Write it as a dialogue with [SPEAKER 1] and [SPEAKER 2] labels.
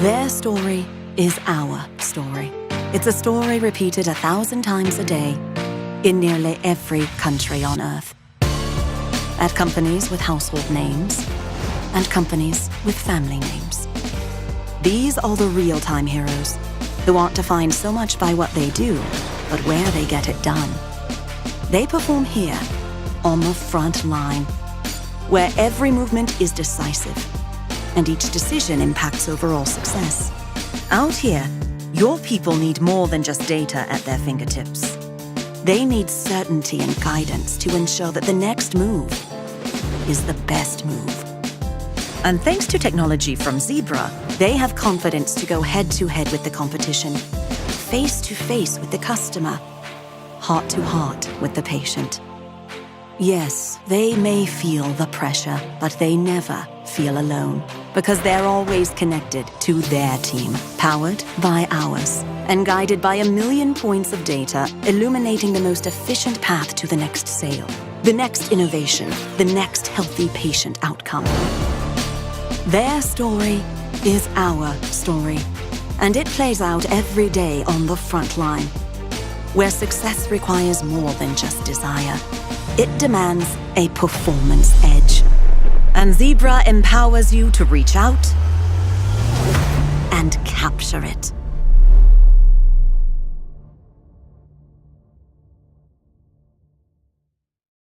[SPEAKER 1] Their story is our story. It's a story repeated 1,000 times a day in nearly every country on Earth. At companies with household names and companies with family names. These are the real-time heroes who aren't defined so much by what they do, but where they get it done. They perform here, on the front line, where every movement is decisive and each decision impacts overall success. Out here, your people need more than just data at their fingertips. They need certainty and guidance to ensure that the next move is the best move. And thanks to technology from Zebra, they have confidence to go head-to-head with the competition, face-to-face with the customer, heart-to-heart with the patient. Yes, they may feel the pressure, but they never feel alone, because they're always connected to their team, powered by ours, and guided by 1,000,000 points of data, illuminating the most efficient path to the next sale, the next innovation, the next healthy patient outcome. Their story is our story, and it plays out every day on the front line, where success requires more than just desire. It demands a performance edge. And Zebra empowers you to reach out and capture it.